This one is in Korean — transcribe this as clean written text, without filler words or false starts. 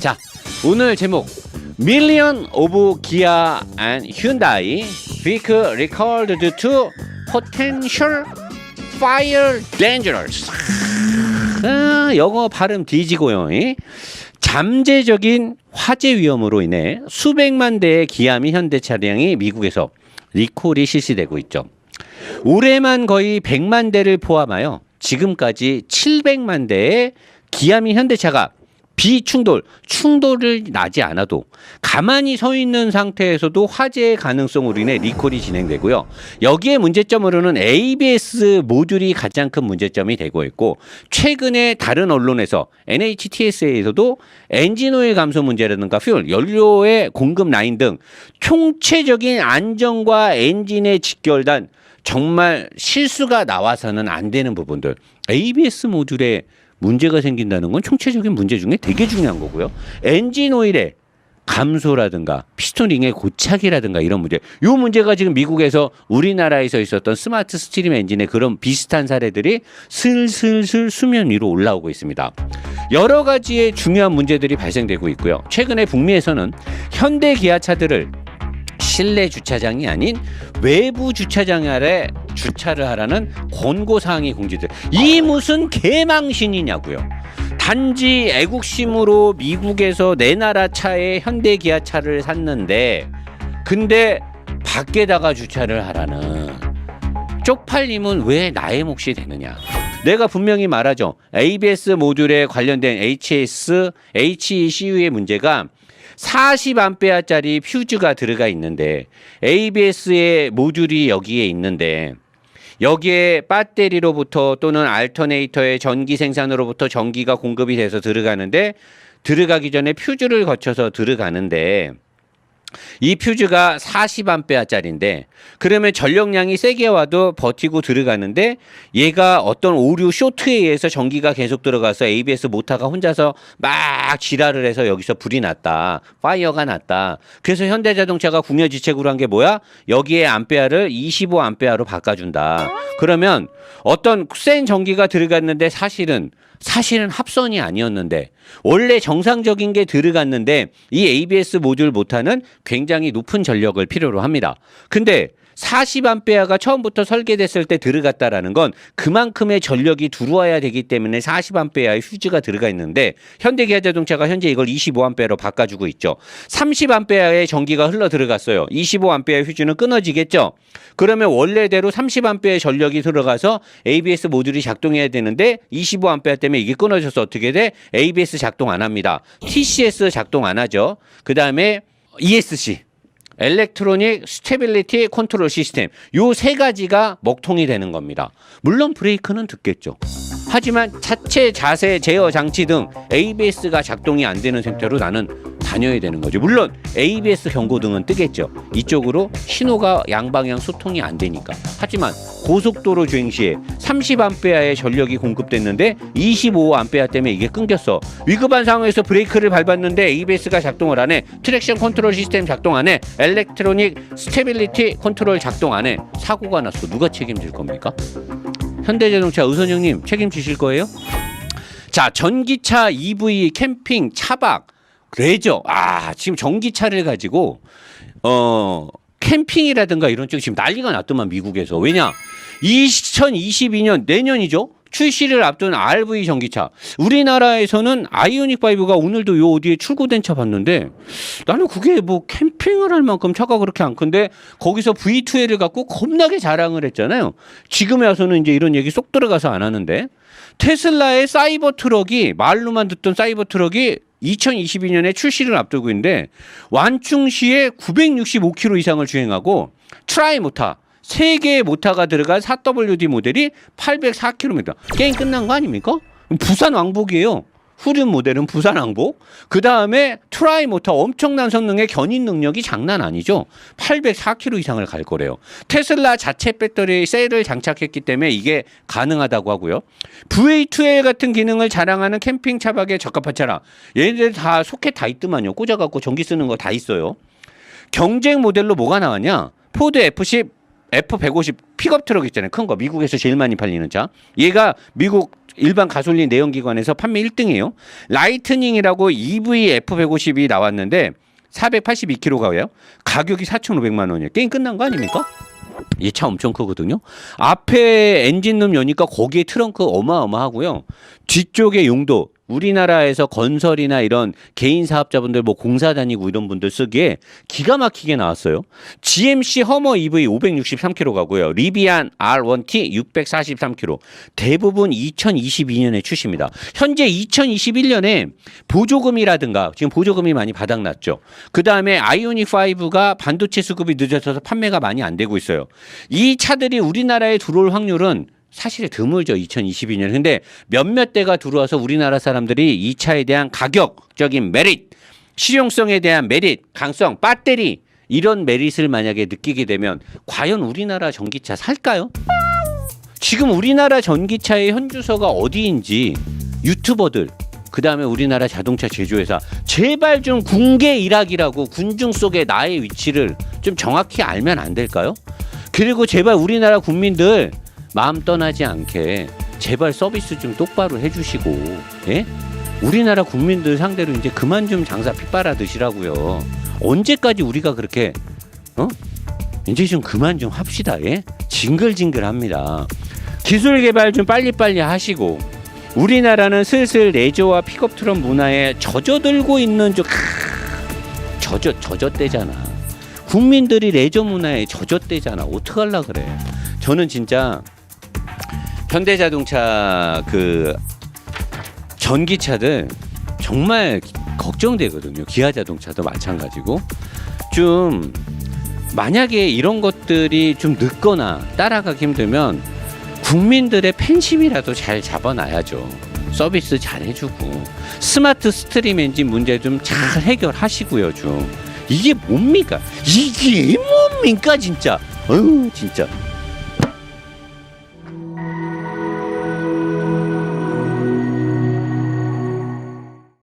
자, 오늘 제목 Million of Kia and Hyundai Vehicle Recalled to Potential Fire Dangers. 영어 발음 뒤지고요. 잠재적인 화재 위험으로 인해 수백만 대의 기아 및 현대 차량이 미국에서 리콜이 실시되고 있죠. 올해만 거의 100만 대를 포함하여 지금까지 700만 대의 기아 및 현대차가 충돌을 나지 않아도 가만히 서 있는 상태에서도 화재의 가능성으로 인해 리콜이 진행되고요. 여기에 문제점으로는 ABS 모듈이 가장 큰 문제점이 되고 있고, 최근에 다른 언론에서 NHTSA에서도 엔진 오일 감소 문제라든가 퓨얼, 연료의 공급 라인 등 총체적인 안전과 엔진에 직결된 정말 실수가 나와서는 안 되는 부분들, ABS 모듈에 문제가 생긴다는 건 총체적인 문제 중에 되게 중요한 거고요. 엔진 오일의 감소라든가 피스톤링의 고착이라든가 이런 문제, 이 문제가 지금 미국에서 우리나라에서 있었던 스마트 스트림 엔진의 그런 비슷한 사례들이 슬슬 수면 위로 올라오고 있습니다. 여러 가지의 중요한 문제들이 발생되고 있고요. 최근에 북미에서는 현대 기아차들을 실내 주차장이 아닌 외부 주차장 아래 주차를 하라는 권고사항이 공지돼. 이 무슨 개망신이냐고요. 단지 애국심으로 미국에서 내 나라 차에 현대 기아차를 샀는데 근데 밖에다가 주차를 하라는, 쪽팔림은 왜 나의 몫이 되느냐. 내가 분명히 말하죠. ABS 모듈에 관련된 HECU의 문제가 40A짜리 퓨즈가 들어가 있는데, ABS의 모듈이 여기에 있는데, 여기에 배터리로부터 또는 알터네이터의 전기 생산으로부터 전기가 공급이 돼서 들어가는데, 들어가기 전에 퓨즈를 거쳐서 들어가는데, 이 퓨즈가 40A짜리인데 그러면 전력량이 세게 와도 버티고 들어가는데, 얘가 어떤 오류 쇼트에 의해서 전기가 계속 들어가서 ABS 모터가 혼자서 막 지랄을 해서 여기서 불이 났다, 파이어가 났다. 그래서 현대자동차가 궁여지책으로 한 게 뭐야? 여기에 암페어를 25A로 바꿔준다. 그러면 어떤 센 전기가 들어갔는데 사실은 합선이 아니었는데, 원래 정상적인 게 들어갔는데 이 ABS 모듈 모터는 굉장히 높은 전력을 필요로 합니다. 근데 40A가 처음부터 설계됐을 때 들어갔다라는 건 그만큼의 전력이 들어와야 되기 때문에 40A의 휴지가 들어가 있는데, 현대기아자동차가 현재 이걸 25A로 바꿔주고 있죠. 30A의 전기가 흘러 들어갔어요. 25A의 휴지는 끊어지겠죠. 그러면 원래대로 30A의 전력이 들어가서 ABS 모듈이 작동해야 되는데 25A 때문에 이게 끊어져서 어떻게 돼? ABS 작동 안 합니다. TCS 작동 안 하죠. 그 다음에 ESC, 엘렉트로닉 스테빌리티 컨트롤 시스템, 요 세 가지가 먹통이 되는 겁니다. 물론 브레이크는 듣겠죠. 하지만 차체 자세 제어 장치 등 ABS가 작동이 안 되는 상태로 나는 다녀야 되는 거죠. 물론 ABS 경고등은 뜨겠죠. 이쪽으로 신호가 양방향 소통이 안 되니까. 하지만 고속도로 주행 시에 30A의 전력이 공급됐는데 25A 때문에 이게 끊겼어. 위급한 상황에서 브레이크를 밟았는데 ABS가 작동을 안 해. 트랙션 컨트롤 시스템 작동 안 해. 엘렉트로닉 스테빌리티 컨트롤 작동 안 해. 사고가 났어. 누가 책임질 겁니까? 현대자동차 의선영님 책임지실 거예요? 자, 전기차, EV, 캠핑, 차박, 레저. 지금 전기차를 가지고 캠핑이라든가 이런 쪽 지금 난리가 났더만 미국에서. 왜냐? 2022년 내년이죠. 출시를 앞둔 RV 전기차. 우리나라에서는 아이오닉 5가 오늘도 요 어디에 출고된 차 봤는데, 나는 그게 뭐 캠핑을 할 만큼 차가 그렇게 안 큰데 거기서 V2L을 갖고 겁나게 자랑을 했잖아요. 지금에 와서는 이제 이런 얘기 쏙 들어가서 안 하는데, 테슬라의 사이버 트럭이, 말로만 듣던 사이버 트럭이 2022년에 출시를 앞두고 있는데 완충 시에 965km 이상을 주행하고, 트라이 모터 3개의 모터가 들어간 4WD 모델이 804km. 게임 끝난 거 아닙니까? 부산 왕복이에요. 후륜 모델은 부산 왕복. 그 다음에 트라이 모터 엄청난 성능의 견인 능력이 장난 아니죠. 804km 이상을 갈 거래요. 테슬라 자체 배터리 셀을 장착했기 때문에 이게 가능하다고 하고요. V2L 같은 기능을 자랑하는 캠핑 차박에 적합한 차량. 얘네들 다 소켓 다 있더만요. 꽂아갖고 전기 쓰는 거 다 있어요. 경쟁 모델로 뭐가 나왔냐? 포드 F10 F150 픽업 트럭 있잖아요. 큰 거. 미국에서 제일 많이 팔리는 차. 얘가 미국 일반 가솔린 내연기관에서 판매 1등이에요. 라이트닝이라고 EV F150이 나왔는데 482kg가요. 가격이 4,500만 원이에요. 게임 끝난 거 아닙니까? 이 차 엄청 크거든요. 앞에 엔진룸 여니까 거기에 트렁크 어마어마하고요. 뒤쪽에 용도 우리나라에서 건설이나 이런 개인 사업자분들 뭐 공사 다니고 이런 분들 쓰기에 기가 막히게 나왔어요. GMC 허머 EV 563km 가고요. 리비안 R1T 643km. 대부분 2022년에 출시입니다. 현재 2021년에 보조금이라든가 지금 보조금이 많이 바닥났죠. 그다음에 아이오닉 5가 반도체 수급이 늦어져서 판매가 많이 안 되고 있어요. 이 차들이 우리나라에 들어올 확률은 사실 드물죠. 2022년. 근데 몇몇 대가 들어와서 우리나라 사람들이 이 차에 대한 가격적인 메릿, 실용성에 대한 메릿, 강성, 배터리 이런 메릿을 만약에 느끼게 되면 과연 우리나라 전기차 살까요? 지금 우리나라 전기차의 현주소가 어디인지 유튜버들 그다음에 우리나라 자동차 제조회사 제발 좀 군계 일학이라고 군중 속에 나의 위치를 좀 정확히 알면 안 될까요? 그리고 제발 우리나라 국민들 마음 떠나지 않게 제발 서비스 좀 똑바로 해주시고, 예? 우리나라 국민들 상대로 이제 그만 좀 장사 핏바라 드시라고요. 언제까지 우리가 그렇게 이제 좀 그만 좀 합시다. 예? 징글징글합니다. 기술 개발 좀 빨리빨리 하시고 우리나라는 슬슬 레저와 픽업 트럭 문화에 젖어들고 있는 젖었대잖아. 국민들이 레저 문화에 젖었대잖아. 어떡하려 그래. 저는 진짜 현대자동차 그 전기차들 정말 걱정되거든요. 기아자동차도 마찬가지고 좀 만약에 이런 것들이 좀 늦거나 따라가기 힘들면 국민들의 팬심이라도 잘 잡아놔야죠. 서비스 잘 해주고 스마트 스트림 엔진 문제 좀 잘 해결하시고요. 좀 이게 뭡니까? 이게 뭡니까 진짜. 어휴 진짜.